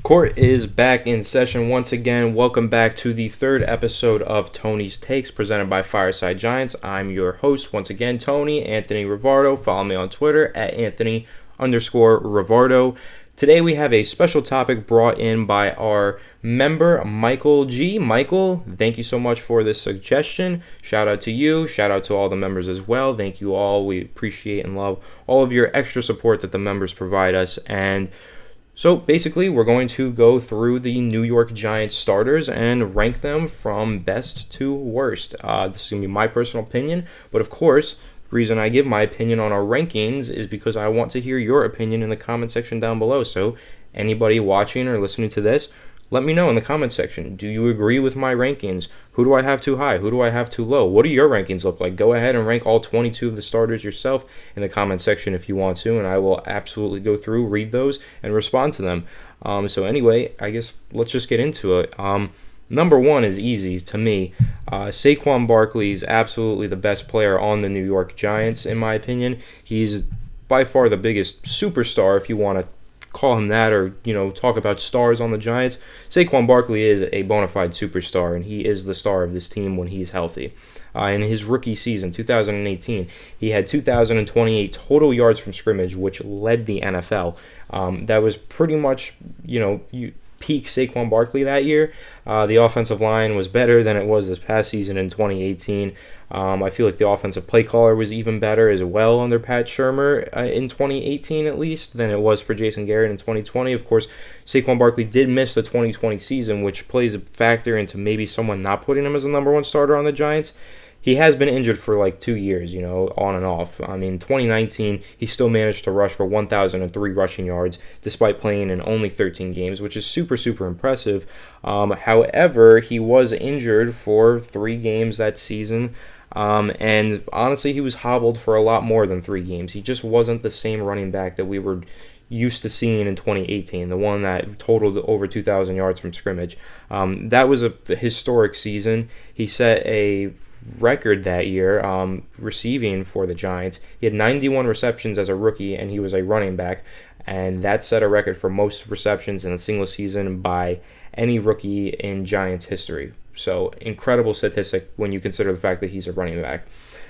Court is back in session once again. Welcome back to the third episode of Tony's Takes presented by Fireside Giants. I'm your host once again, Tony Anthony Rivardo. Follow me on Twitter at Anthony_Rivardo. Today we have a special topic brought in by our member, Michael G. Michael, thank you so much for this suggestion. Shout out to you. Shout out to all the members as well. Thank you all. We appreciate and love all of your extra support that the members provide us. And so basically, we're going to go through the New York Giants starters and rank them from best to worst. This is going to be my personal opinion, but of course, the reason I give my opinion on our rankings is because I want to hear your opinion in the comment section down below. So anybody watching or listening to this, let me know in the comment section. Do you agree with my rankings? Who do I have too high? Who do I have too low? What do your rankings look like? Go ahead and rank all 22 of the starters yourself in the comment section if you want to, and I will absolutely go through, read those, and respond to them. So anyway, I guess let's just get into it. Number one is easy to me. Saquon Barkley is absolutely the best player on the New York Giants, in my opinion. He's by far the biggest superstar, if you want to call him that, or talk about stars on the Giants. Saquon Barkley is a bona fide superstar, and he is the star of this team when he's healthy. In his rookie season, 2018, he had 2,028 total yards from scrimmage, which led the NFL. That was pretty much, peak Saquon Barkley that year. The offensive line was better than it was this past season in 2018. I feel like the offensive play caller was even better as well under Pat Shurmur in 2018 at least than it was for Jason Garrett in 2020. Of course, Saquon Barkley did miss the 2020 season, which plays a factor into maybe someone not putting him as a number one starter on the Giants. He has been injured for like 2 years, on and off. I mean, 2019, he still managed to rush for 1,003 rushing yards despite playing in only 13 games, which is super, super impressive. However, he was injured for 3 games that season. And honestly, he was hobbled for a lot more than 3 games. He just wasn't the same running back that we were used to seeing in 2018, the one that totaled over 2,000 yards from scrimmage. That was a historic season. He set a record that year receiving for the Giants. He had 91 receptions as a rookie, and he was a running back, and that set a record for most receptions in a single season by any rookie in Giants history. So incredible statistic when you consider the fact that he's a running back.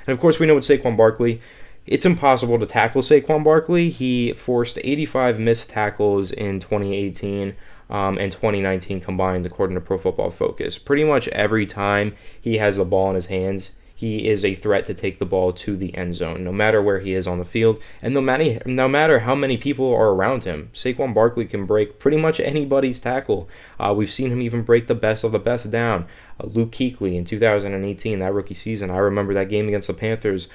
And of course, we know with Saquon Barkley, it's impossible to tackle Saquon Barkley. He forced 85 missed tackles in 2018 and 2019 combined, according to Pro Football Focus. Pretty much every time he has the ball in his hands, he is a threat to take the ball to the end zone, no matter where he is on the field, and no matter how many people are around him. Saquon Barkley can break pretty much anybody's tackle. We've seen him even break the best of the best down. Luke Kuechly in 2018, that rookie season, I remember that game against the Panthers,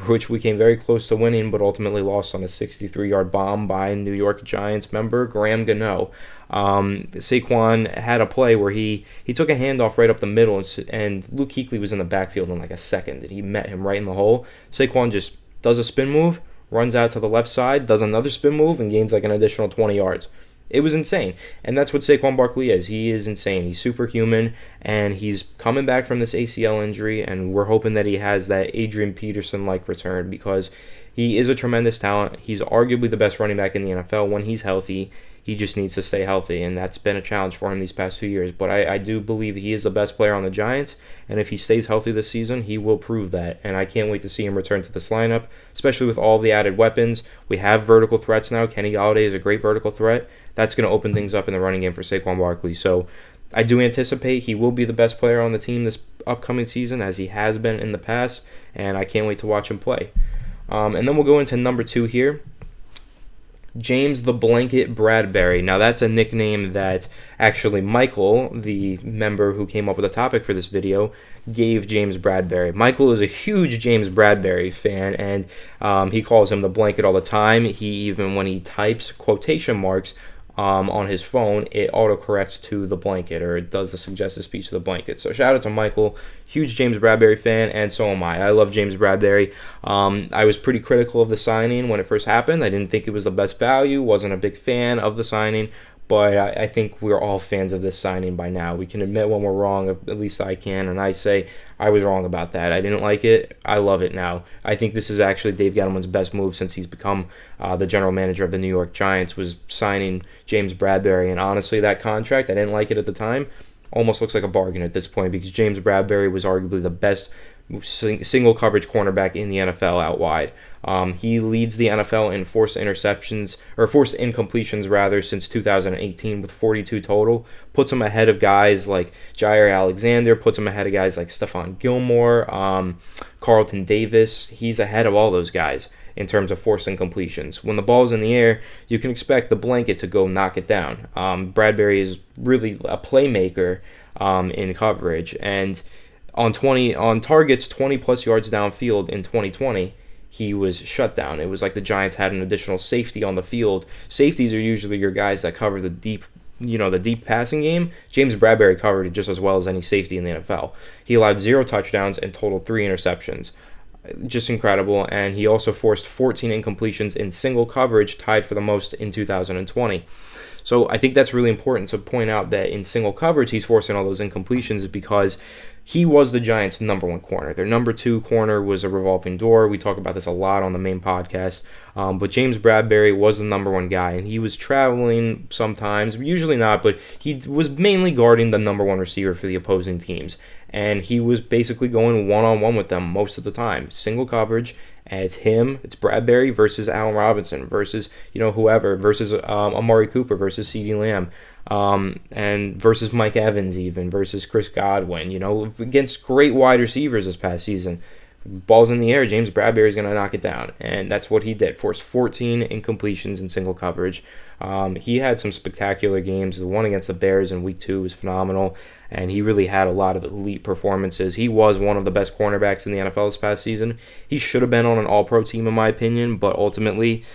which we came very close to winning, but ultimately lost on a 63-yard bomb by New York Giants member Graham Gano. Saquon had a play where he took a handoff right up the middle, and Luke Kuechly was in the backfield in like a second, and he met him right in the hole. Saquon just does a spin move, runs out to the left side, does another spin move, and gains like an additional 20 yards. It was insane, and that's what Saquon Barkley is. He is insane. He's superhuman, and he's coming back from this ACL injury, and we're hoping that he has that Adrian Peterson-like return because he is a tremendous talent. He's arguably the best running back in the NFL when he's healthy. He just needs to stay healthy, and that's been a challenge for him these past 2 years. But I do believe he is the best player on the Giants, and if he stays healthy this season, he will prove that. And I can't wait to see him return to this lineup, especially with all the added weapons. We have vertical threats now. Kenny Golladay is a great vertical threat. That's going to open things up in the running game for Saquon Barkley. So I do anticipate he will be the best player on the team this upcoming season, as he has been in the past, and I can't wait to watch him play. And then we'll go into number 2 here. James the Blanket Bradberry. Now that's a nickname that actually Michael, the member who came up with the topic for this video, gave James Bradberry. Michael is a huge James Bradberry fan, and he calls him the Blanket all the time. He even, when he types quotation marks on his phone, it autocorrects to the Blanket, or it does the suggested speech to the Blanket. So shout out to Michael, huge James Bradberry fan, and so am I. I love James Bradberry. I was pretty critical of the signing when it first happened. I didn't think it was the best value, wasn't a big fan of the signing, But I think we're all fans of this signing by now. We can admit when we're wrong, at least I can, and I say I was wrong about that. I didn't like it. I love it now. I think this is actually Dave Gettleman's best move since he's become the general manager of the New York Giants, was signing James Bradberry. And honestly, that contract, I didn't like it at the time, almost looks like a bargain at this point, because James Bradberry was arguably the best single coverage cornerback in the NFL out wide. He leads the NFL in forced incompletions rather since 2018 with 42 total. Puts him ahead of guys like Jair Alexander. Puts him ahead of guys like Stephon Gilmore, Carlton Davis. He's ahead of all those guys in terms of forced incompletions. When the ball's in the air, you can expect the blanket to go knock it down. Bradberry is really a playmaker in coverage, and on targets 20 plus yards downfield in 2020, he was shut down. It was like the Giants had an additional safety on the field. Safeties are usually your guys that cover the deep passing game. James Bradberry covered it just as well as any safety in the NFL. He allowed 0 touchdowns and totaled 3 interceptions. Just incredible. And he also forced 14 incompletions in single coverage, tied for the most in 2020. So I think that's really important to point out, that in single coverage, he's forcing all those incompletions because he was the Giants' number 1 corner. Their number 2 corner was a revolving door. We talk about this a lot on the main podcast. But James Bradberry was the number 1 guy, and he was traveling sometimes, usually not, but he was mainly guarding the number 1 receiver for the opposing teams. And he was basically going one-on-one with them most of the time. Single coverage, and it's Bradberry versus Allen Robinson, versus, whoever, versus Amari Cooper, versus CeeDee Lamb, and versus Mike Evans even, versus Chris Godwin, against great wide receivers this past season. Ball's in the air, James Bradberry is going to knock it down, and that's what he did. Forced 14 incompletions in single coverage. He had some spectacular games. The one against the Bears in Week 2 was phenomenal, and he really had a lot of elite performances. He was one of the best cornerbacks in the NFL this past season. He should have been on an All-Pro team, in my opinion, but ultimately,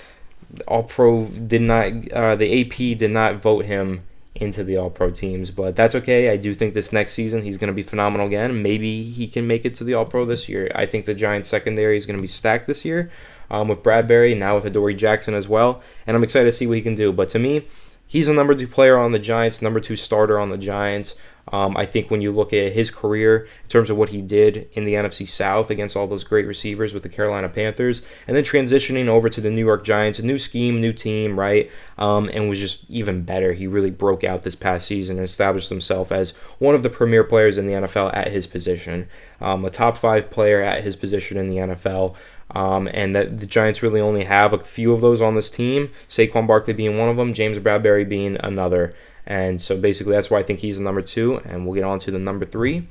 All-Pro did not. The AP did not vote him into the All-Pro teams, but that's okay. I do think this next season he's going to be phenomenal again. Maybe he can make it to the All-Pro this year. I think the Giants secondary is going to be stacked this year with Bradberry, now with Adoree Jackson as well, and I'm excited to see what he can do. But to me, he's a number 2 player on the Giants, number 2 starter on the Giants. I think when you look at his career in terms of what he did in the NFC South against all those great receivers with the Carolina Panthers, and then transitioning over to the New York Giants, a new scheme, new team, right, and was just even better. He really broke out this past season and established himself as one of the premier players in the NFL at his position, a top 5 player at his position in the NFL. And that the Giants really only have a few of those on this team, Saquon Barkley being one of them, James Bradberry being another. And so basically that's why I think he's the number 2, and we'll get on to the number 3.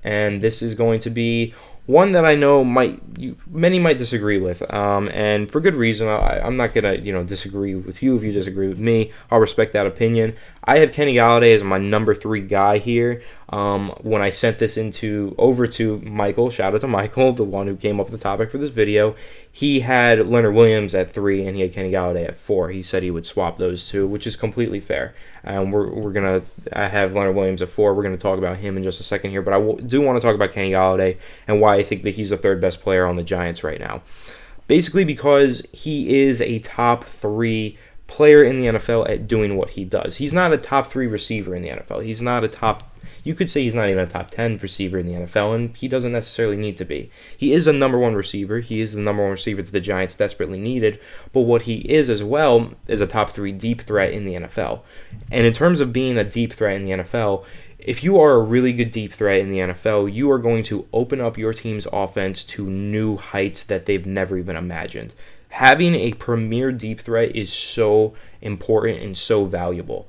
And this is going to be one that I know many might disagree with, and for good reason. I'm not gonna disagree with you if you disagree with me. I'll respect that opinion. I have Kenny Golladay as my number 3 guy here. When I sent this over to Michael, shout out to Michael, the one who came up with the topic for this video, he had Leonard Williams at 3 and he had Kenny Golladay at 4. He said he would swap those two, which is completely fair. And I have Leonard Williams at 4. We're gonna talk about him in just a second here, but I do want to talk about Kenny Golladay and why I think that he's the 3rd best player on the Giants right now. Basically because he is a top 3 player in the NFL at doing what he does. He's not a top 3 receiver in the NFL. He's not you could say he's not even a top 10 receiver in the NFL, and he doesn't necessarily need to be. He is a number 1 receiver. He is the number 1 receiver that the Giants desperately needed, but what he is as well is a top 3 deep threat in the NFL. And in terms of being a deep threat in the NFL, if you are a really good deep threat in the NFL, you are going to open up your team's offense to new heights that they've never even imagined. Having a premier deep threat is so important and so valuable.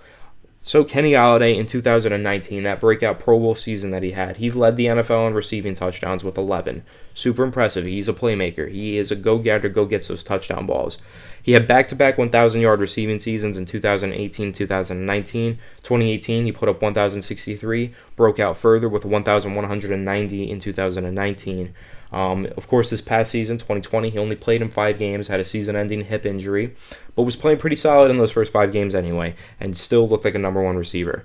So Kenny Golladay in 2019, that breakout Pro Bowl season that he had, he led the NFL in receiving touchdowns with 11. Super impressive. He's a playmaker. He is a go-getter, go-gets those touchdown balls. He had back-to-back 1,000-yard receiving seasons in 2018, 2019. 2018, he put up 1,063, broke out further with 1,190 in 2019. Of course, this past season, 2020, he only played in 5 games, had a season-ending hip injury, but was playing pretty solid in those first 5 games anyway, and still looked like a number 1 receiver.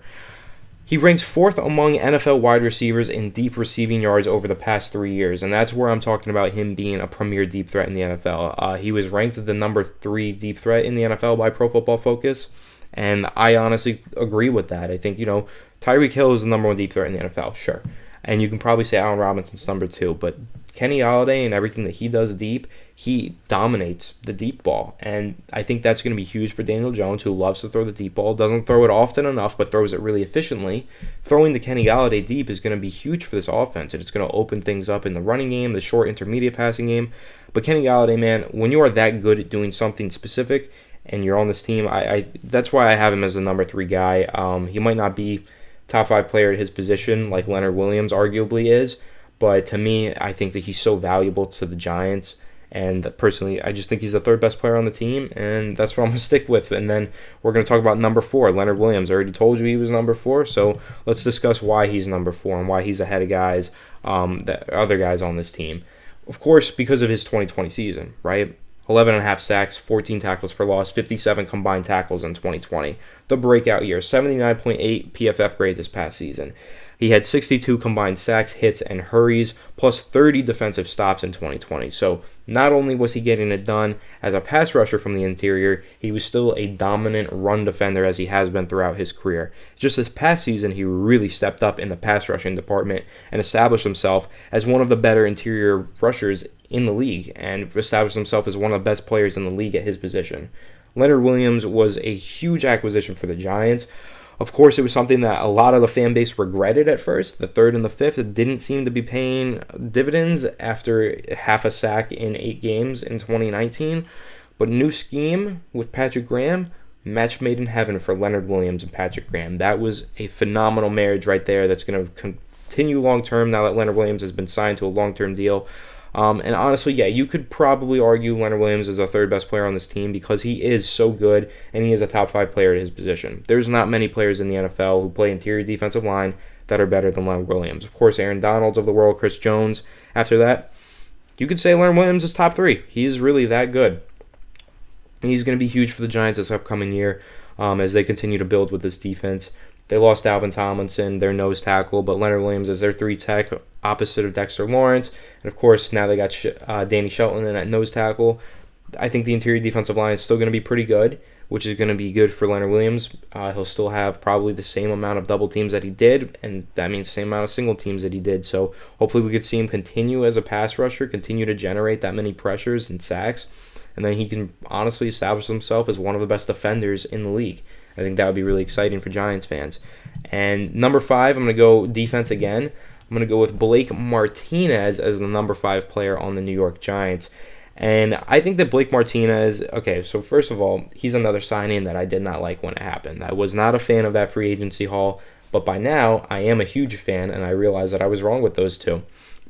He ranks 4th among NFL wide receivers in deep receiving yards over the past 3 years, and that's where I'm talking about him being a premier deep threat in the NFL. He was ranked the number 3 deep threat in the NFL by Pro Football Focus, And I honestly agree with that. I think, Tyreek Hill is the number one deep threat in the NFL, sure. And you can probably say Allen Robinson's number two, but Kenny Golladay and everything that he does deep, he dominates the deep ball. And I think that's going to be huge for Daniel Jones, who loves to throw the deep ball, doesn't throw it often enough, but throws it really efficiently. Throwing the Kenny Golladay deep is going to be huge for this offense, and it's going to open things up in the running game, the short intermediate passing game. But Kenny Golladay, man, when you are that good at doing something specific and you're on this team, I that's why I have him as the number 3 guy. He might not be top 5 player at his position like Leonard Williams arguably is, but to me, I think that he's so valuable to the Giants. And personally, I just think he's the 3rd best player on the team, and that's what I'm going to stick with. And then we're going to talk about number 4, Leonard Williams. I already told you he was number 4, so let's discuss why he's number 4 and why he's ahead of guys, that other guys on this team. Of course, because of his 2020 season, right? 11.5 sacks, 14 tackles for loss, 57 combined tackles in 2020. The breakout year, 79.8 PFF grade this past season. He had 62 combined sacks, hits, and hurries, plus 30 defensive stops in 2020. So not only was he getting it done as a pass rusher from the interior, he was still a dominant run defender as he has been throughout his career. Just this past season, he really stepped up in the pass rushing department and established himself as one of the better interior rushers in the league and established himself as one of the best players in the league at his position. Leonard Williams was a huge acquisition for the Giants. Of course, it was something that a lot of the fan base regretted at first. The 3rd and the 5th didn't seem to be paying dividends after half a sack in 8 games in 2019. But new scheme with Patrick Graham, match made in heaven for Leonard Williams and Patrick Graham. That was a phenomenal marriage right there that's going to continue long-term now that Leonard Williams has been signed to a long-term deal. And honestly, yeah, you could probably argue Leonard Williams is the 3rd best player on this team because he is so good and he is a top 5 player at his position. There's not many players in the NFL who play interior defensive line that are better than Leonard Williams. Of course, Aaron Donald's of the world, Chris Jones. After that, you could say Leonard Williams is top 3. He's really that good. And he's going to be huge for the Giants this upcoming year as they continue to build with this defense. They lost Alvin Tomlinson, their nose tackle, but Leonard Williams is their 3 tech, opposite of Dexter Lawrence. And, of course, now they got Danny Shelton in at nose tackle. I think the interior defensive line is still going to be pretty good, which is going to be good for Leonard Williams. He'll still have probably the same amount of double teams that he did, and that means the same amount of single teams that he did. So hopefully we could see him continue as a pass rusher, continue to generate that many pressures and sacks, and then he can honestly establish himself as one of the best defenders in the league. I think that would be really exciting for Giants fans. And number 5, I'm going to go defense again. I'm going to go with Blake Martinez as the number 5 player on the New York Giants. And I think that Blake Martinez, okay, so first of all, he's another signing that I did not like when it happened. I was not a fan of that free agency haul, but by now I am a huge fan, and I realize that I was wrong with those two.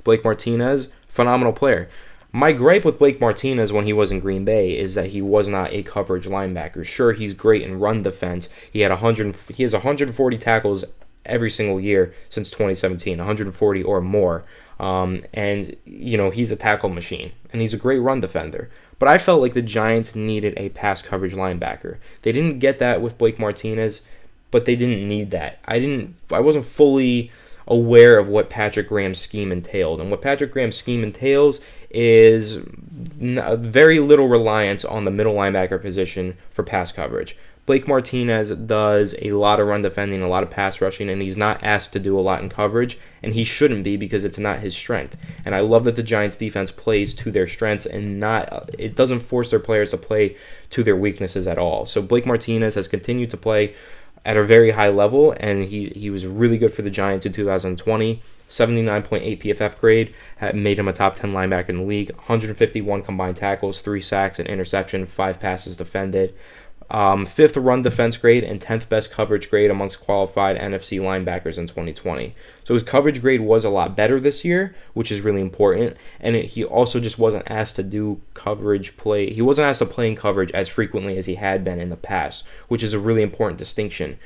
Blake Martinez, phenomenal player. My gripe with Blake Martinez when he was in Green Bay is that he was not a coverage linebacker. Sure, he's great in run defense. He has 140 tackles every single year since 2017, 140 or more. And, he's a tackle machine, and he's a great run defender. But I felt like the Giants needed a pass coverage linebacker. They didn't get that with Blake Martinez, but they didn't need that. I wasn't fully aware of what Patrick Graham's scheme entailed. And what Patrick Graham's scheme entails is very little reliance on the middle linebacker position for pass coverage. Blake Martinez does a lot of run defending, a lot of pass rushing, and he's not asked to do a lot in coverage, and he shouldn't be because it's not his strength. And I love that the Giants defense plays to their strengths and it doesn't force their players to play to their weaknesses at all. So Blake Martinez has continued to play at a very high level, and he was really good for the Giants in 2020. 79.8 PFF grade made him a top 10 linebacker in the league. 151 combined tackles, 3 sacks, an interception, 5 passes defended. 5th run defense grade and 10th best coverage grade amongst qualified NFC linebackers in 2020. So his coverage grade was a lot better this year, which is really important. And he also just wasn't asked to do coverage play. He wasn't asked to play in coverage as frequently as he had been in the past, which is a really important distinction.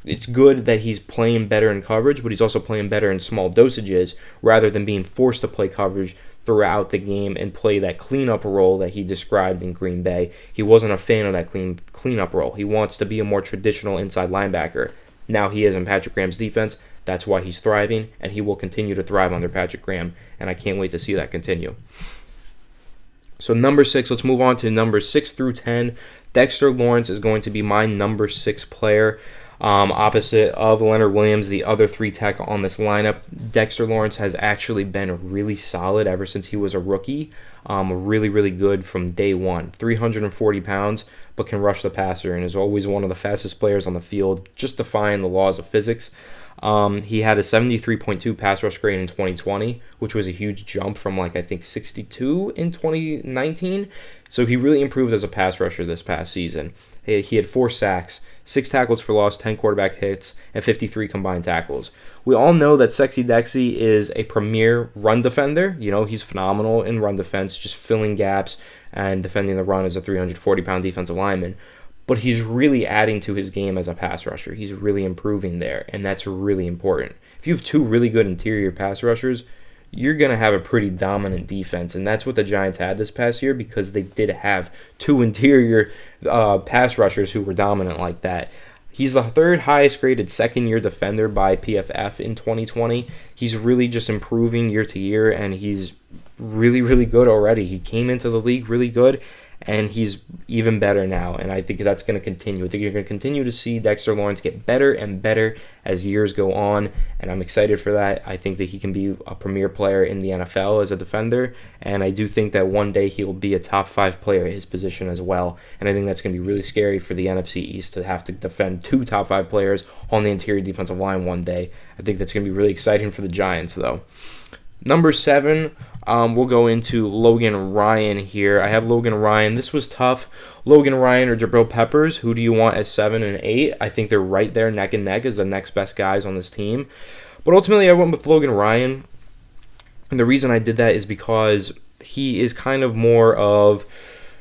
It's good that he's playing better in coverage, but he's also playing better in small dosages rather than being forced to play coverage throughout the game and play that cleanup role that he described in Green Bay. He wasn't a fan of that cleanup role. He wants to be a more traditional inside linebacker. Now he is in Patrick Graham's defense. That's why he's thriving, and he will continue to thrive under Patrick Graham, and I can't wait to see that continue. So number 6, let's move on to number 6 through 10. Dexter Lawrence is going to be my number 6 player. Opposite of Leonard Williams, the other 3 tech on this lineup. Dexter Lawrence has actually been really solid ever since he was a rookie. Really, really good from day one. 340 pounds, but can rush the passer and is always one of the fastest players on the field, just defying the laws of physics. He had a 73.2 pass rush grade in 2020, which was a huge jump from I think 62 in 2019. So he really improved as a pass rusher this past season. He had 4 sacks, 6 tackles for loss, 10 quarterback hits, and 53 combined tackles. We all know that Sexy Dexy is a premier run defender. He's phenomenal in run defense, just filling gaps and defending the run as a 340-pound defensive lineman. But he's really adding to his game as a pass rusher. He's really improving there, and that's really important. If you have 2 really good interior pass rushers, you're going to have a pretty dominant defense, and that's what the Giants had this past year because they did have 2 interior pass rushers who were dominant like that. He's the 3rd highest graded second-year defender by PFF in 2020. He's really just improving year to year, and he's really, really good already. He came into the league really good, and he's even better now, and I think that's going to continue. I think you're going to continue to see Dexter Lawrence get better and better as years go on, and I'm excited for that. I think that he can be a premier player in the NFL as a defender, and I do think that one day he will be a top 5 player at his position as well, and I think that's going to be really scary for the NFC East to have to defend 2 top 5 players on the interior defensive line one day. I think that's going to be really exciting for the Giants, though. Number 7, we'll go into Logan Ryan here. I have Logan Ryan. This was tough. Logan Ryan or Jabrill Peppers, who do you want at 7 and 8? I think they're right there neck and neck as the next best guys on this team. But ultimately, I went with Logan Ryan. And the reason I did that is because he is kind of more of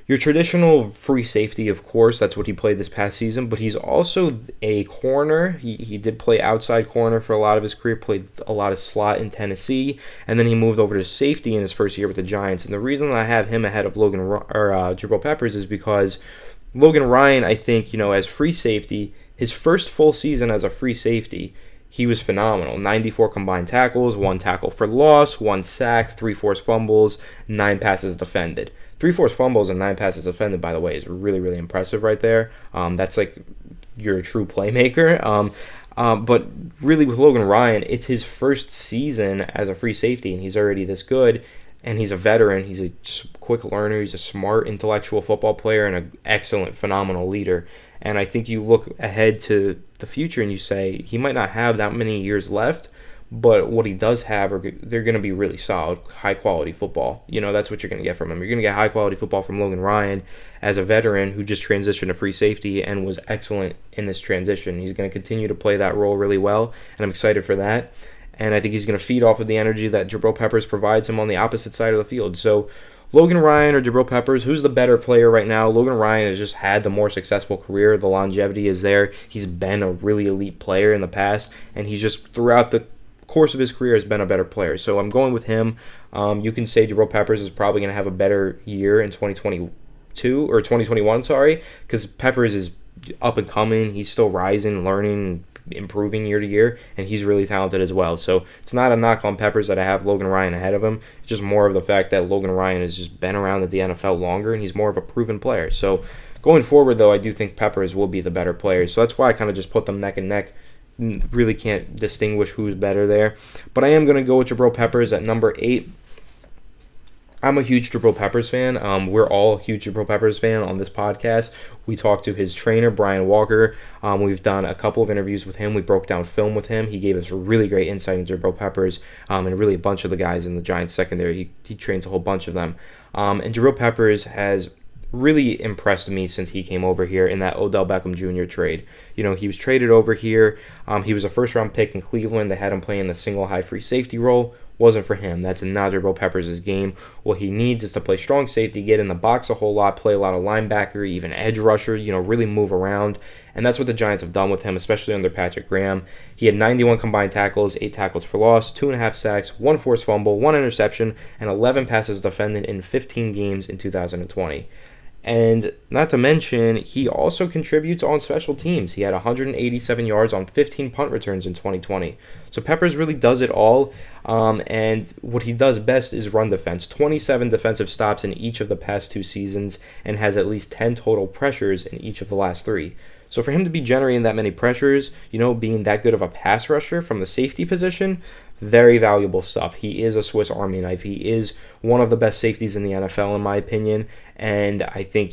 your traditional free safety, of course. That's what he played this past season. But he's also a corner. He did play outside corner for a lot of his career, played a lot of slot in Tennessee, and then he moved over to safety in his first year with the Giants. And the reason I have him ahead of Jabrill Peppers is because Logan Ryan, I think, as free safety, his first full season as a free safety, he was phenomenal. 94 combined tackles, 1 tackle for loss, 1 sack, 3 forced fumbles, 9 passes defended. 3 forced fumbles and 9 passes defended, by the way, is really, really impressive right there. That's like you're a true playmaker. But really with Logan Ryan, it's his first season as a free safety, and he's already this good. And he's a veteran. He's a quick learner. He's a smart, intellectual football player and an excellent, phenomenal leader. And I think you look ahead to the future and you say he might not have that many years left, but what he does have, they're going to be really solid, high-quality football. That's what you're going to get from him. You're going to get high-quality football from Logan Ryan as a veteran who just transitioned to free safety and was excellent in this transition. He's going to continue to play that role really well, and I'm excited for that. And I think he's going to feed off of the energy that Jabrill Peppers provides him on the opposite side of the field. So Logan Ryan or Jabrill Peppers, who's the better player right now? Logan Ryan has just had the more successful career. The longevity is there. He's been a really elite player in the past, and he's just throughout the course of his career has been a better player. So I'm going with him. You can say Jabrill Peppers is probably going to have a better year in 2022 or 2021, because Peppers is up and coming. He's still rising, learning, improving year to year, and he's really talented as well. So it's not a knock on Peppers that I have Logan Ryan ahead of him. It's just more of the fact that Logan Ryan has just been around at the NFL longer, and he's more of a proven player. So going forward, though, I do think Peppers will be the better player. So that's why I kind of just put them neck and neck. Really can't distinguish who's better there. But I am going to go with Jabrill Peppers at number 8. I'm a huge Jabrill Peppers fan. We're all a huge Jabrill Peppers fan on this podcast. We talked to his trainer, Brian Walker. We've done a couple of interviews with him. We broke down film with him. He gave us really great insight into Jabrill Peppers and really a bunch of the guys in the Giants secondary. He trains a whole bunch of them. And Jabrill Peppers has really impressed me since he came over here in that Odell Beckham Jr. trade. He was traded over here. He was a first-round pick in Cleveland. They had him playing the single high free safety role. Wasn't for him. That's not Jabrill Peppers' game. What he needs is to play strong safety, get in the box a whole lot, play a lot of linebacker, even edge rusher, really move around. And that's what the Giants have done with him, especially under Patrick Graham. He had 91 combined tackles, 8 tackles for loss, 2.5 sacks, 1 forced fumble, 1 interception, and 11 passes defended in 15 games in 2020. And not to mention, he also contributes on special teams. He had 187 yards on 15 punt returns in 2020. So Peppers really does it all. And what he does best is run defense. 27 defensive stops in each of the past 2 seasons and has at least 10 total pressures in each of the last 3. So for him to be generating that many pressures, being that good of a pass rusher from the safety position, very valuable stuff. He is a Swiss Army knife. He is one of the best safeties in the NFL, in my opinion. And I think,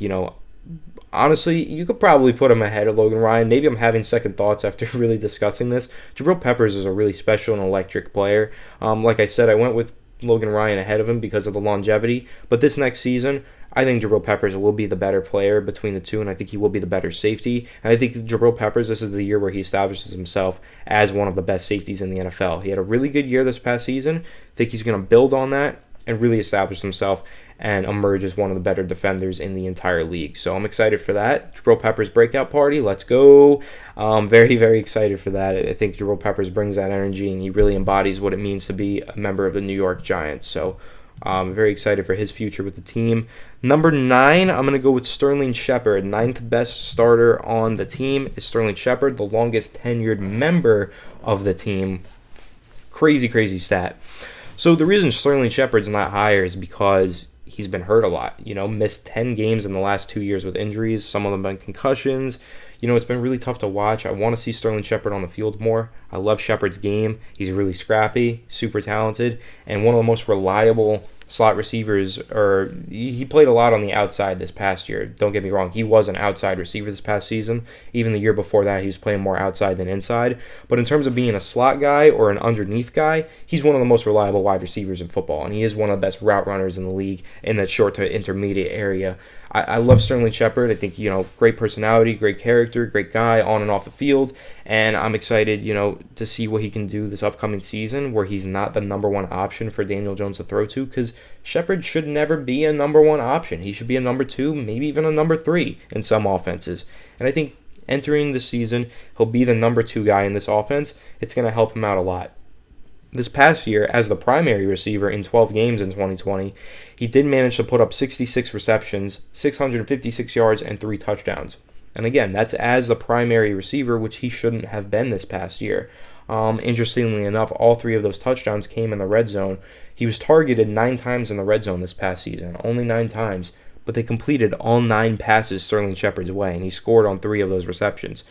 honestly, you could probably put him ahead of Logan Ryan. Maybe I'm having second thoughts after really discussing this. Jabrill Peppers is a really special and electric player. Like I said, I went with Logan Ryan ahead of him because of the longevity. But this next season, I think Jabrill Peppers will be the better player between the two, and I think he will be the better safety. And I think Jabrill Peppers, this is the year where he establishes himself as one of the best safeties in the NFL. He had a really good year this past season. I think he's going to build on that and really establish himself and emerge as one of the better defenders in the entire league. So I'm excited for that. Jabrill Peppers breakout party, let's go. Very, very excited for that. I think Jabrill Peppers brings that energy, and he really embodies what it means to be a member of the New York Giants. So I'm very excited for his future with the team. Number 9, I'm going to go with Sterling Shepard. 9th best starter on the team is Sterling Shepard, the longest tenured member of the team. Crazy, crazy stat. So the reason Sterling Shepard's not higher is because he's been hurt a lot. Missed 10 games in the last 2 years with injuries. Some of them been concussions. It's been really tough to watch. I want to see Sterling Shepard on the field more. I love Shepard's game. He's really scrappy, super talented, and one of the most reliable slot receivers. He played a lot on the outside this past year. Don't get me wrong. He was an outside receiver this past season. Even the year before that, he was playing more outside than inside. But in terms of being a slot guy or an underneath guy, he's one of the most reliable wide receivers in football, and he is one of the best route runners in the league in that short to intermediate area. I love Sterling Shepard. I think, great personality, great character, great guy on and off the field. And I'm excited, to see what he can do this upcoming season where he's not the number 1 option for Daniel Jones to throw to, because Shepard should never be a number 1 option. He should be a number 2, maybe even a number 3 in some offenses. And I think entering the season, he'll be the number 2 guy in this offense. It's going to help him out a lot. This past year, as the primary receiver in 12 games in 2020, he did manage to put up 66 receptions, 656 yards, and 3 touchdowns. And again, that's as the primary receiver, which he shouldn't have been this past year. Interestingly enough, all 3 of those touchdowns came in the red zone. He was targeted 9 times in the red zone this past season, only 9 times, but they completed all 9 passes Sterling Shepard's way, and he scored on 3 of those receptions.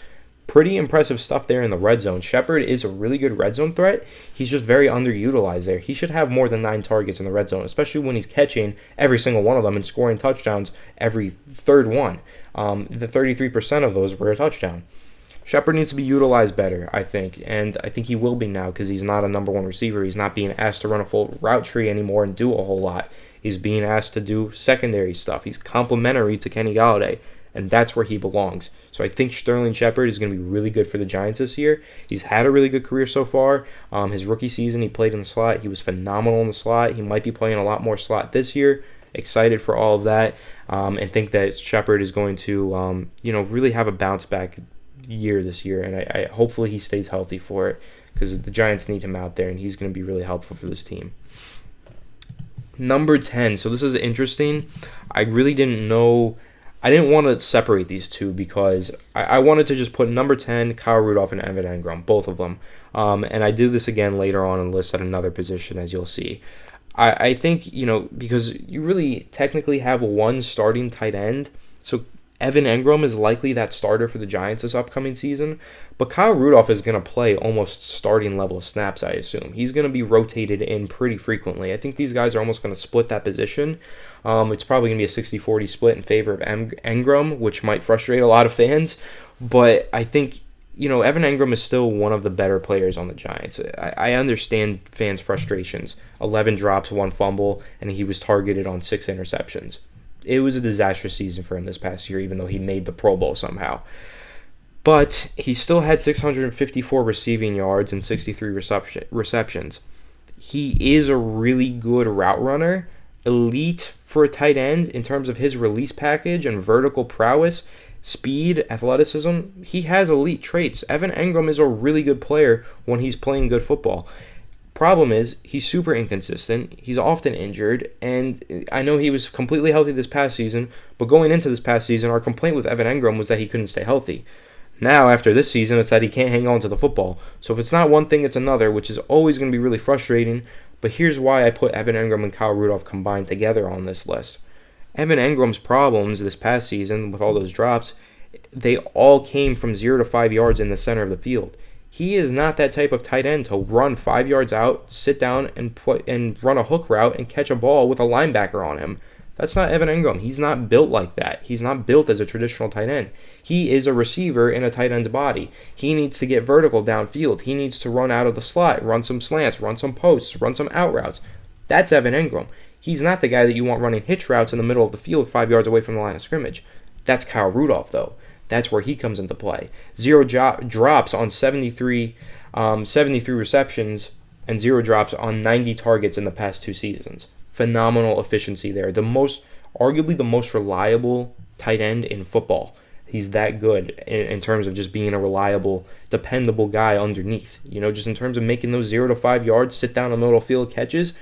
Pretty impressive stuff there in the red zone. Shepard is a really good red zone threat. He's just very underutilized there. He should have more than 9 targets in the red zone, especially when he's catching every single one of them and scoring touchdowns every third one. The 33% of those were a touchdown. Shepard needs to be utilized better, I think, and I think he will be now because he's not a number 1 receiver. He's not being asked to run a full route tree anymore and do a whole lot. He's being asked to do secondary stuff. He's complementary to Kenny Golladay, and that's where he belongs. So I think Sterling Shepard is going to be really good for the Giants this year. He's had a really good career so far. His rookie season, he played in the slot. He was phenomenal in the slot. He might be playing a lot more slot this year. Excited for all of that, and think that Shepard is going to, really have a bounce back year this year. And I hopefully he stays healthy for it because the Giants need him out there, and he's going to be really helpful for this team. Number 10. So this is interesting. I really didn't know. I didn't want to separate these two because I wanted to just put number 10, Kyle Rudolph, and Evan Engram, both of them. And I do this again later on in the list at another position, as you'll see. I think, because you really technically have one starting tight end, so Evan Engram is likely that starter for the Giants this upcoming season, but Kyle Rudolph is going to play almost starting level snaps, I assume. He's going to be rotated in pretty frequently. I think these guys are almost going to split that position. It's probably going to be a 60-40 split in favor of Engram, which might frustrate a lot of fans, but I think, Evan Engram is still one of the better players on the Giants. I understand fans' frustrations. 11 drops, 1 fumble, and he was targeted on 6 interceptions. It was a disastrous season for him this past year, even though he made the Pro Bowl somehow. But he still had 654 receiving yards and 63 receptions. He is a really good route runner, elite for a tight end in terms of his release package and vertical prowess, speed, athleticism. He has elite traits. Evan Engram is a really good player when he's playing good football. problem is he's super inconsistent. He's often injured, and I know he was completely healthy this past season, but going into this past season, our complaint with Evan Engram was that he couldn't stay healthy. Now, after this season, it's that he can't hang on to the football. So if it's not one thing, it's another, which is always going to be really frustrating. But here's why I put Evan Engram and Kyle Rudolph combined together on this list. Evan Engram's problems this past season with all those drops, they all came from 0 to 5 yards in the center of the field. He is not that type of tight end to run 5 yards out, sit down, and run a hook route and catch a ball with a linebacker on him. That's not Evan Engram. He's not built like that. He's not built as a traditional tight end. He is a receiver in a tight end's body. He needs to get vertical downfield. He needs to run out of the slot, run some slants, run some posts, run some out routes. That's Evan Engram. He's not the guy that you want running hitch routes in the middle of the field 5 yards away from the line of scrimmage. That's Kyle Rudolph, though. That's where he comes into play. 0 drops on 73 receptions and 0 drops on 90 targets in the past 2 seasons. Phenomenal efficiency there. Arguably the most reliable tight end in football. He's that good in terms of just being a reliable, dependable guy underneath. Just in terms of making those 0 to 5 yards, sit down in the middle field catches.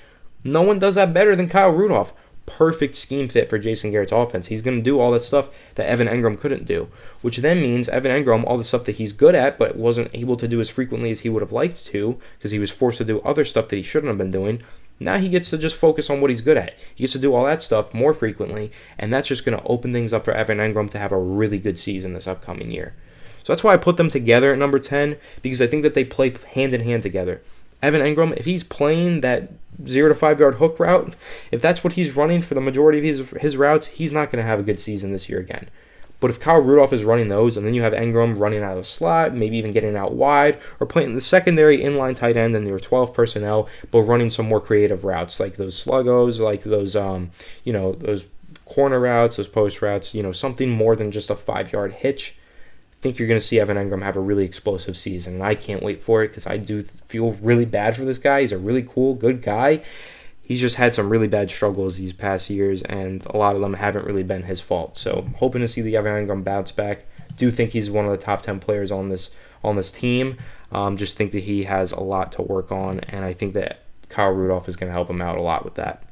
No one does that better than Kyle Rudolph. Perfect scheme fit for Jason Garrett's offense. He's going to do all that stuff that Evan Engram couldn't do, which then means Evan Engram, all the stuff that he's good at but wasn't able to do as frequently as he would have liked to because he was forced to do other stuff that he shouldn't have been doing. Now he gets to just focus on what he's good at. He gets to do all that stuff more frequently, and that's just going to open things up for Evan Engram to have a really good season this upcoming year. So that's why I put them together at number 10, because I think that they play hand in hand together. Evan Engram, if he's playing that 0 to 5 yard hook route, if that's what he's running for the majority of his routes, he's not going to have a good season this year again. But if Kyle Rudolph is running those, and then you have Engram running out of the slot, maybe even getting out wide, or playing the secondary inline tight end and your 12 personnel, but running some more creative routes, like those sluggos, like those, those corner routes, those post routes, something more than just a 5 yard hitch, I think you're going to see Evan Engram have a really explosive season, and I can't wait for it because I do feel really bad for this guy. He's a really cool, good guy. He's just had some really bad struggles these past years, and a lot of them haven't really been his fault. So hoping to see the Evan Engram bounce back. Do think he's one of the top 10 players on this team. Just think that he has a lot to work on, and I think that Kyle Rudolph is going to help him out a lot with that.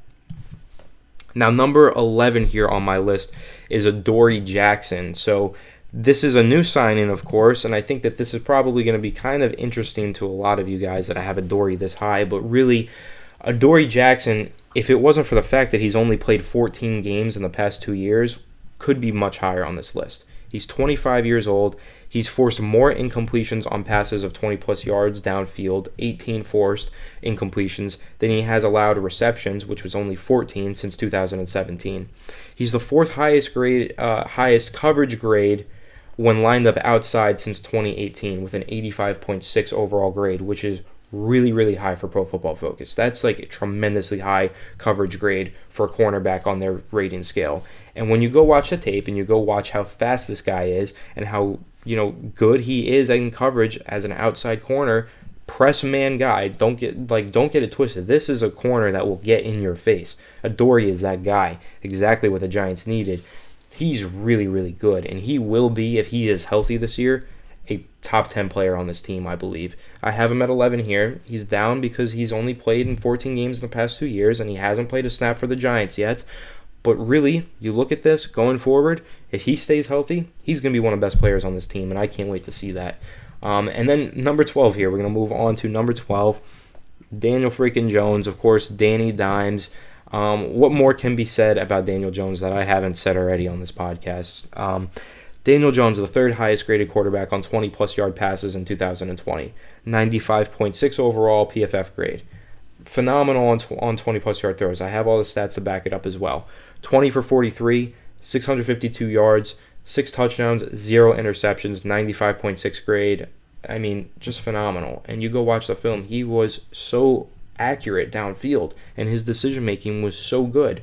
Now, number 11 here on my list is Adoree Jackson. So this is a new signing, of course, and I think that this is probably going to be kind of interesting to a lot of you guys that I have Adoree this high, but really, Adoree Jackson, if it wasn't for the fact that he's only played 14 games in the past 2 years, could be much higher on this list. He's 25 years old. He's forced more incompletions on passes of 20-plus yards downfield, 18 forced incompletions, than he has allowed receptions, which was only 14 since 2017. He's the fourth highest coverage grade when lined up outside since 2018 with an 85.6 overall grade, which is really, really high for Pro Football Focus. That's like a tremendously high coverage grade for a cornerback on their rating scale. And when you go watch the tape and you go watch how fast this guy is and how good he is in coverage as an outside corner, press man guy, don't get it twisted. This is a corner that will get in your face. Adoree is that guy, exactly what the Giants needed. He's really, really good, and he will be, if he is healthy this year, a top 10 player on this team, I believe. I have him at 11 here. He's down because he's only played in 14 games in the past 2 years, and he hasn't played a snap for the Giants yet. But really, you look at this going forward, if he stays healthy, he's going to be one of the best players on this team, and I can't wait to see that. And then number 12 here, we're going to move on to number 12, Daniel freaking Jones, of course, Danny Dimes. What more can be said about Daniel Jones that I haven't said already on this podcast? Daniel Jones, the third highest graded quarterback on 20-plus yard passes in 2020. 95.6 overall PFF grade. Phenomenal on 20-plus yard throws. I have all the stats to back it up as well. 20 for 43, 652 yards, 6 touchdowns, 0 interceptions, 95.6 grade. I mean, just phenomenal. And you go watch the film. He was so accurate downfield, and his decision-making was so good.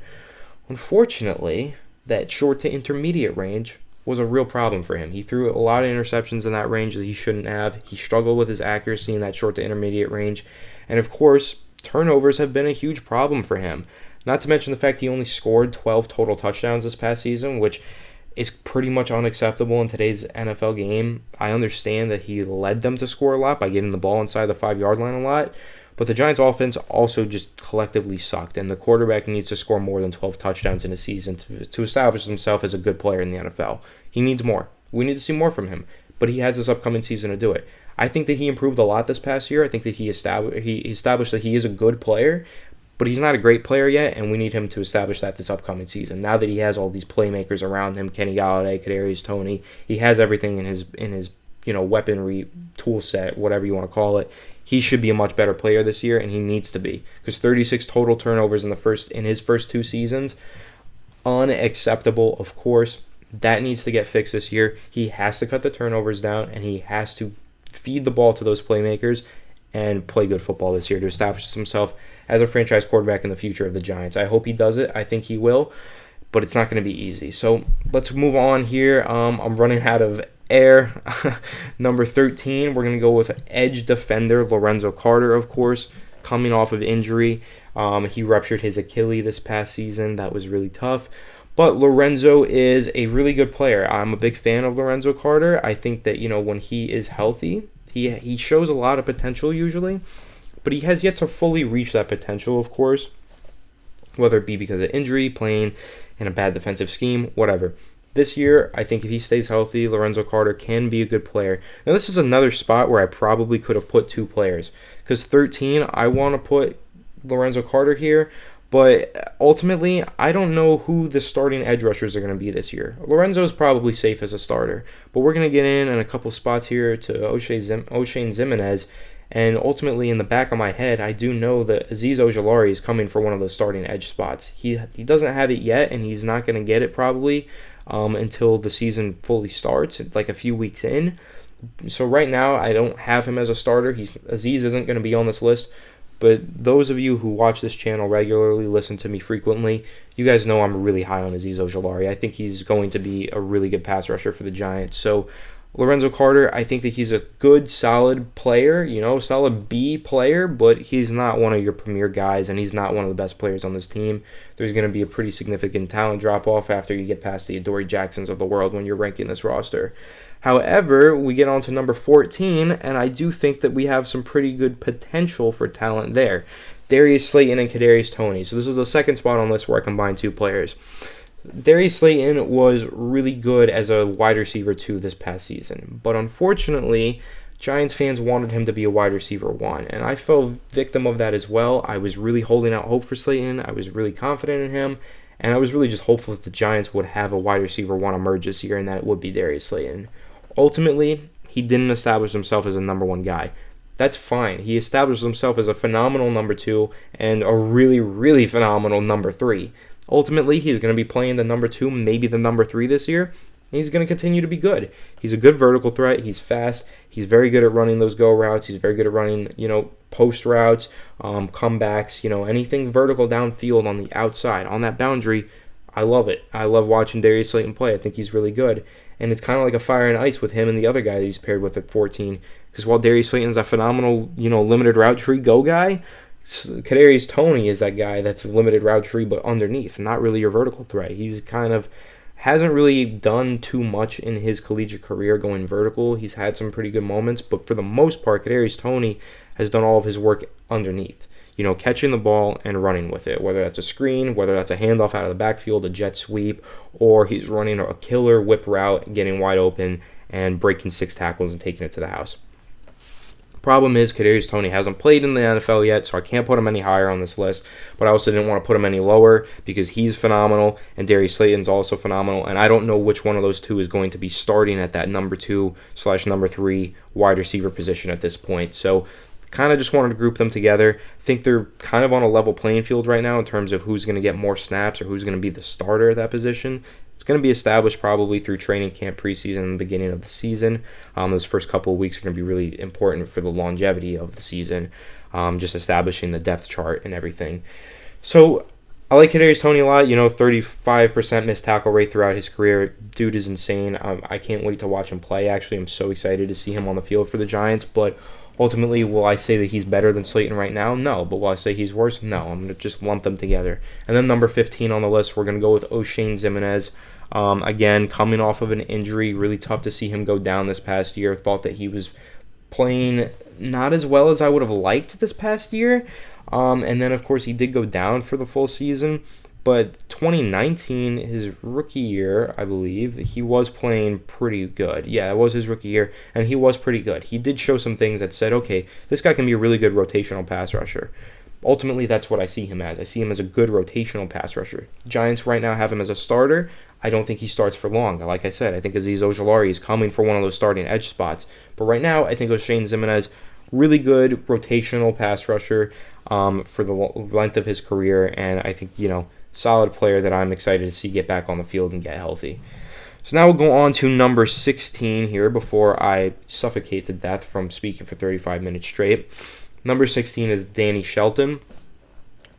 Unfortunately, that short to intermediate range was a real problem for him. He threw a lot of interceptions in that range that he shouldn't have. He struggled with his accuracy in that short to intermediate range. And of course, turnovers have been a huge problem for him. Not to mention the fact he only scored 12 total touchdowns this past season, which is pretty much unacceptable in today's NFL game. I understand that he led them to score a lot by getting the ball inside the 5-yard line a lot, But the Giants' offense also just collectively sucked, and the quarterback needs to score more than 12 touchdowns in a season to establish himself as a good player in the NFL. He needs more. We need to see more from him, but he has this upcoming season to do it. I think that he improved a lot this past year. I think that he established that he is a good player, but he's not a great player yet, and we need him to establish that this upcoming season. Now that he has all these playmakers around him, Kenny Golladay, Kadarius Toney, he has everything in his weaponry tool set, whatever you want to call it. He should be a much better player this year, and he needs to be, because 36 total turnovers in his first 2 seasons, unacceptable. Of course, that needs to get fixed this year. He has to cut the turnovers down, and he has to feed the ball to those playmakers and play good football this year to establish himself as a franchise quarterback in the future of the Giants. I hope he does it. I think he will, but it's not going to be easy. So let's move on here. I'm running out of air. Number 13, we're going to go with edge defender Lorenzo Carter, of course, coming off of injury. He ruptured his Achilles this past season. That was really tough. But Lorenzo is a really good player. I'm a big fan of Lorenzo Carter. I think that, when he is healthy, he shows a lot of potential usually, but he has yet to fully reach that potential, of course, whether it be because of injury, playing in a bad defensive scheme, whatever. This year, I think if he stays healthy, Lorenzo Carter can be a good player. Now, this is another spot where I probably could have put 2 players, because 13, I want to put Lorenzo Carter here, but ultimately, I don't know who the starting edge rushers are going to be this year. Lorenzo is probably safe as a starter, but we're going to get in a couple spots here to Oshane Ximines, and ultimately, in the back of my head, I do know that Azeez Ojulari is coming for one of those starting edge spots. He doesn't have it yet, and he's not going to get it probably until the season fully starts, like a few weeks in. So right now, I don't have him as a starter. Azeez isn't going to be on this list. But those of you who watch this channel regularly, listen to me frequently, you guys know I'm really high on Azeez Ojulari. I think he's going to be a really good pass rusher for the Giants. So Lorenzo Carter, I think that he's a good, solid player, solid B player, but he's not one of your premier guys, and he's not one of the best players on this team. There's going to be a pretty significant talent drop-off after you get past the Adoree Jacksons of the world when you're ranking this roster. However, we get on to number 14, and I do think that we have some pretty good potential for talent there. Darius Slayton and Kadarius Toney. So this is the second spot on this where I combine 2 players. Darius Slayton was really good as a wide receiver 2 this past season, but unfortunately, Giants fans wanted him to be a wide receiver 1, and I fell victim of that as well. I was really holding out hope for Slayton. I was really confident in him, and I was really just hopeful that the Giants would have a wide receiver 1 emerge this year, and that it would be Darius Slayton. Ultimately, he didn't establish himself as a number 1 guy. That's fine. He established himself as a phenomenal number 2 and a really, really phenomenal number 3. Ultimately, he's going to be playing the number 2, maybe the number 3 this year. He's going to continue to be good. He's a good vertical threat. He's fast. He's very good at running those go routes. He's very good at running, post routes, comebacks, anything vertical downfield on the outside, on that boundary. I love it. I love watching Darius Slayton play. I think he's really good. And it's kind of like a fire and ice with him and the other guy that he's paired with at 14. Because while Darius Slayton's a phenomenal, limited route tree go guy, Kadarius Toney is that guy that's a limited route tree but underneath, not really your vertical threat. He's kind of hasn't really done too much in his collegiate career going vertical. He's had some pretty good moments, but for the most part, Kadarius Toney has done all of his work underneath. Catching the ball and running with it, whether that's a screen, whether that's a handoff out of the backfield, a jet sweep, or he's running a killer whip route, getting wide open, and breaking 6 tackles and taking it to the house. Problem is, Kadarius Toney hasn't played in the NFL yet, so I can't put him any higher on this list, but I also didn't want to put him any lower because he's phenomenal, and Darius Slayton's also phenomenal, and I don't know which one of those 2 is going to be starting at that number 2/number 3 wide receiver position at this point. So kind of just wanted to group them together. I think they're kind of on a level playing field right now in terms of who's going to get more snaps or who's going to be the starter at that position. It's going to be established probably through training camp, preseason, and the beginning of the season. Those first couple of weeks are going to be really important for the longevity of the season, just establishing the depth chart and everything. So I like Kadarius Toney a lot. 35% missed tackle rate throughout his career. Dude is insane. I can't wait to watch him play. Actually, I'm so excited to see him on the field for the Giants, but ultimately, will I say that he's better than Slayton right now? No. But will I say he's worse? No. I'm going to just lump them together. And then number 15 on the list, we're going to go with Oshane Ximines. Again, coming off of an injury, really tough to see him go down this past year. Thought that he was playing not as well as I would have liked this past year. And then, of course, he did go down for the full season. But 2019, his rookie year, I believe, he was playing pretty good. Yeah, it was his rookie year, and he was pretty good. He did show some things that said, okay, this guy can be a really good rotational pass rusher. Ultimately, that's what I see him as. I see him as a good rotational pass rusher. Giants right now have him as a starter. I don't think he starts for long. Like I said, I think Azeez Ojulari is coming for one of those starting edge spots. But right now, I think Oshane Ximines, really good rotational pass rusher for the length of his career, and I think, solid player that I'm excited to see get back on the field and get healthy. So now we'll go on to number 16 here before I suffocate to death from speaking for 35 minutes straight. Number 16 is Danny Shelton,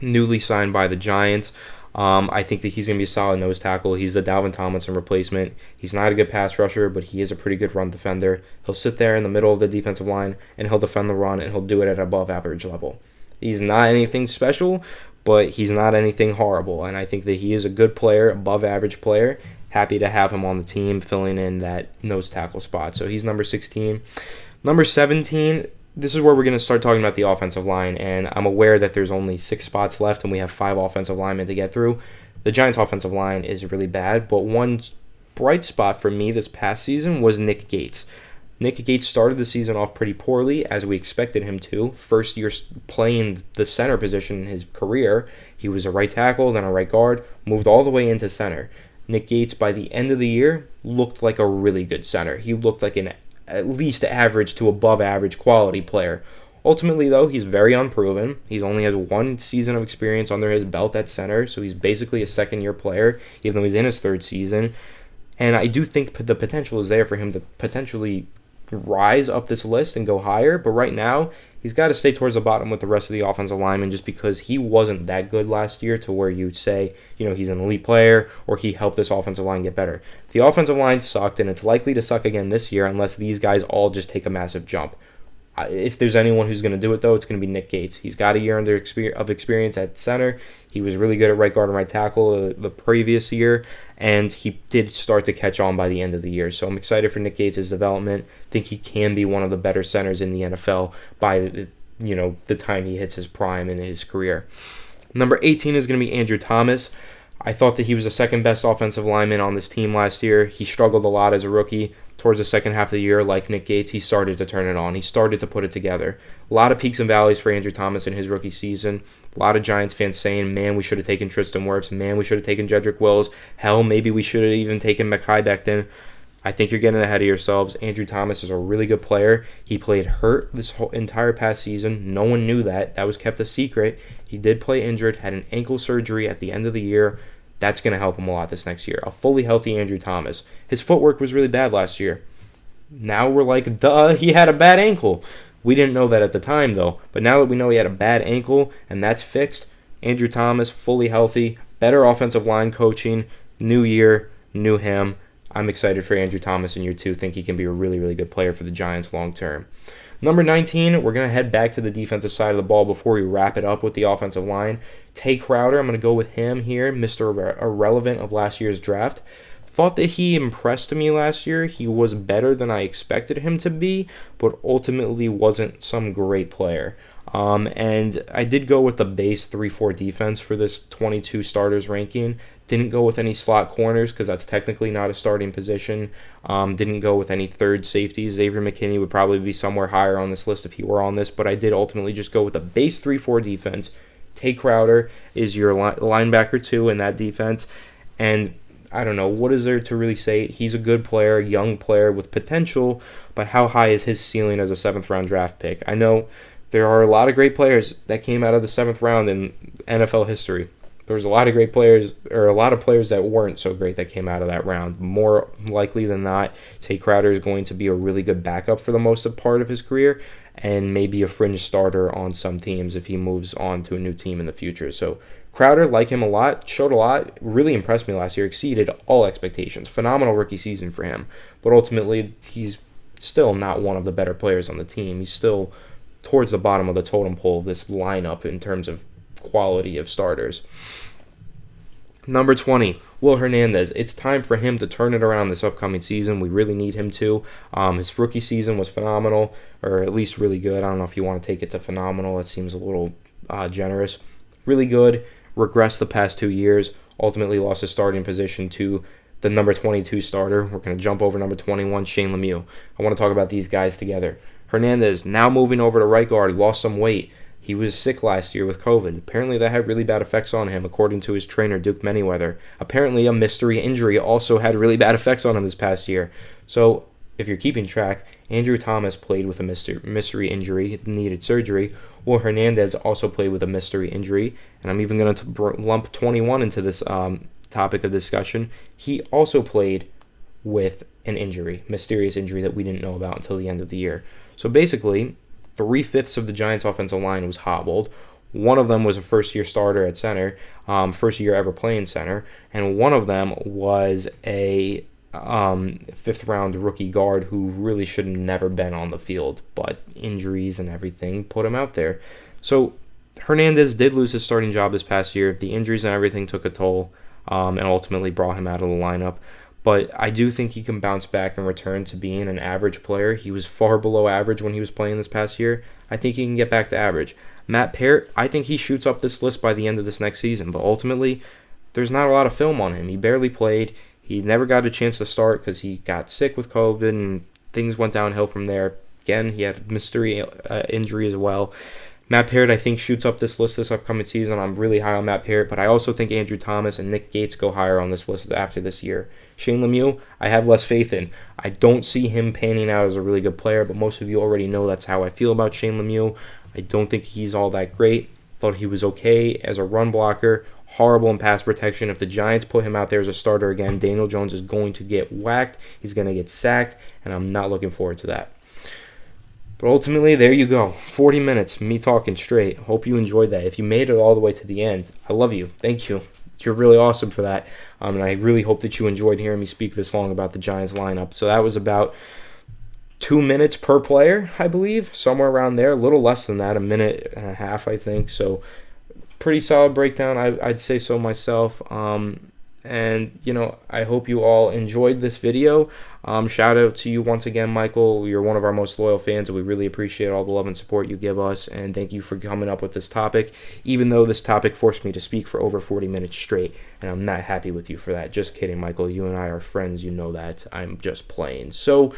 newly signed by the Giants. I think that he's going to be a solid nose tackle. He's the Dalvin Tomlinson replacement. He's not a good pass rusher, but he is a pretty good run defender. He'll sit there in the middle of the defensive line, and he'll defend the run, and he'll do it at above average level. He's not anything special, but he's not anything horrible, and I think that he is a good player, above average player. Happy to have him on the team filling in that nose tackle spot. So he's number 16. Number 17, this is where we're going to start talking about the offensive line, and I'm aware that there's only 6 spots left and we have 5 offensive linemen to get through. The Giants' offensive line is really bad, but one bright spot for me this past season was Nick Gates. Nick Gates started the season off pretty poorly, as we expected him to. First year playing the center position in his career, he was a right tackle, then a right guard, moved all the way into center. Nick Gates, by the end of the year, looked like a really good center. He looked like an at least average to above average quality player. Ultimately, though, he's very unproven. He only has 1 season of experience under his belt at center, so he's basically a second-year player, even though he's in his 3rd season. And I do think the potential is there for him to potentially rise up this list and go higher, but right now he's got to stay towards the bottom with the rest of the offensive linemen, just because he wasn't that good last year to where you'd say, he's an elite player or he helped this offensive line get better. The offensive line sucked, and it's likely to suck again this year unless these guys all just take a massive jump. If there's anyone who's going to do it, though, it's going to be Nick Gates. He's got a year of experience at center. He was really good at right guard and right tackle the previous year, and he did start to catch on by the end of the year. So I'm excited for Nick Gates' development. I think he can be one of the better centers in the NFL by the time he hits his prime in his career. Number 18 is going to be Andrew Thomas. I thought that he was the second best offensive lineman on this team last year. He struggled a lot as a rookie. Towards the second half of the year, like Nick Gates, he started to turn it on. He started to put it together. A lot of peaks and valleys for Andrew Thomas in his rookie season. A lot of Giants fans saying, man, we should have taken Tristan Wirfs. Man, we should have taken Jedrick Wills. Hell, maybe we should have even taken Mekhi Becton. I think you're getting ahead of yourselves. Andrew Thomas is a really good player. He played hurt this whole entire past season. No one knew that. That was kept a secret. He did play injured, had an ankle surgery at the end of the year. That's going to help him a lot this next year. A fully healthy Andrew Thomas. His footwork was really bad last year. Now we're like, duh, he had a bad ankle. We didn't know that at the time, though. But now that we know he had a bad ankle and that's fixed, Andrew Thomas, fully healthy, better offensive line coaching, new year, new him. I'm excited for Andrew Thomas in year 2. Think he can be a really, really good player for the Giants long term. Number 19, we're going to head back to the defensive side of the ball before we wrap it up with the offensive line. Tay Crowder, I'm going to go with him here, Mr. Irrelevant of last year's draft. Thought that he impressed me last year. He was better than I expected him to be, but ultimately wasn't some great player. And I did go with the base 3-4 defense for this 22 starters ranking. Didn't go with any slot corners because that's technically not a starting position. Didn't go with any third safeties. Xavier McKinney would probably be somewhere higher on this list if he were on this, but I did ultimately just go with the base 3-4 defense. Tay Crowder is your linebacker 2 in that defense, and I don't know, what is there to really say? He's a good player, young player with potential, but how high is his ceiling as a 7th-round draft pick? I know there are a lot of great players that came out of the 7th round in NFL history. There's a lot of great players, or a lot of players that weren't so great that came out of that round. More likely than not, Tay Crowder is going to be a really good backup for the most part of his career, and maybe a fringe starter on some teams if he moves on to a new team in the future. So Crowder, like him a lot, showed a lot, really impressed me last year, exceeded all expectations. Phenomenal rookie season for him. But ultimately, he's still not one of the better players on the team. He's still towards the bottom of the totem pole of this lineup in terms of quality of starters. Number 20, Will Hernandez. It's time for him to turn it around this upcoming season. We really need him to. His rookie season was phenomenal, or at least really good. I don't know if you want to take it to phenomenal. It seems a little generous. Really good. Regressed the past 2 years. Ultimately lost his starting position to the number 22 starter. We're going to jump over number 21, Shane Lemieux. I want to talk about these guys together. Hernandez, now moving over to right guard, lost some weight. He was sick last year with COVID. Apparently that had really bad effects on him, according to his trainer, Duke Manyweather. Apparently a mystery injury also had really bad effects on him this past year. So, if you're keeping track, Andrew Thomas played with a mystery injury, needed surgery. Will Hernandez also played with a mystery injury. And I'm even going to lump 21 into this topic of discussion. He also played with an injury, mysterious injury that we didn't know about until the end of the year. So basically, 3/5 of the Giants' offensive line was hobbled. One of them was a first-year starter at center, first year ever playing center, and one of them was a fifth-round rookie guard who really should have never been on the field, but injuries and everything put him out there. So Hernandez did lose his starting job this past year. The injuries and everything took a toll, and ultimately brought him out of the lineup. But I do think he can bounce back and return to being an average player. He was far below average when he was playing this past year. I think he can get back to average. Matt Parrott, I think he shoots up this list by the end of this next season. But ultimately, there's not a lot of film on him. He barely played. He never got a chance to start because he got sick with COVID and things went downhill from there. Again, he had a mystery injury as well. Matt Parrott, I think, shoots up this list this upcoming season. I'm really high on Matt Parrott, but I also think Andrew Thomas and Nick Gates go higher on this list after this year. Shane Lemieux, I have less faith in. I don't see him panning out as a really good player, but most of you already know that's how I feel about Shane Lemieux. I don't think he's all that great. Thought he was okay as a run blocker, horrible in pass protection. If the Giants put him out there as a starter again, Daniel Jones is going to get whacked. He's going to get sacked, and I'm not looking forward to that. But ultimately, there you go. 40 minutes, me talking straight. Hope you enjoyed that. If you made it all the way to the end, I love you. Thank you. You're really awesome for that. And I really hope that you enjoyed hearing me speak this long about the Giants lineup. So that was about 2 minutes per player, I believe. Somewhere around there. A little less than that. 1.5 minutes, I think. So pretty solid breakdown. I'd say so myself. And, I hope you all enjoyed this video. Shout out to you once again, Michael. You're one of our most loyal fans, and we really appreciate all the love and support you give us. And thank you for coming up with this topic, even though this topic forced me to speak for over 40 minutes straight. And I'm not happy with you for that. Just kidding, Michael. You and I are friends. You know that. I'm just playing. So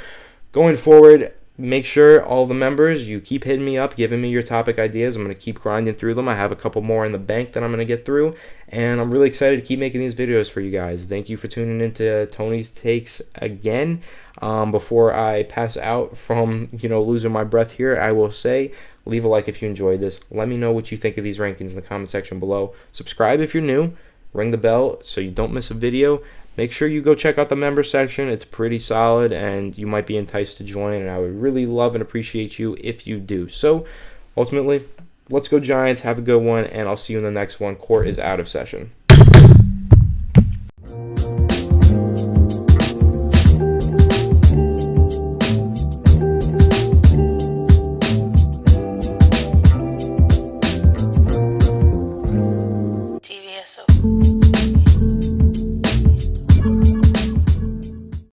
going forward, make sure all the members, you keep hitting me up, giving me your topic ideas. I'm going to keep grinding through them. I have a couple more in the bank that I'm going to get through, and I'm really excited to keep making these videos for you guys. Thank you for tuning into Tony's Takes again. Before I pass out from, losing my breath here, I will say, leave a like if you enjoyed this. Let me know what you think of these rankings in the comment section below. Subscribe if you're new. Ring the bell so you don't miss a video. Make sure you go check out the member section. It's pretty solid, and you might be enticed to join, and I would really love and appreciate you if you do. So, ultimately, let's go Giants. Have a good one, and I'll see you in the next one. Court is out of session.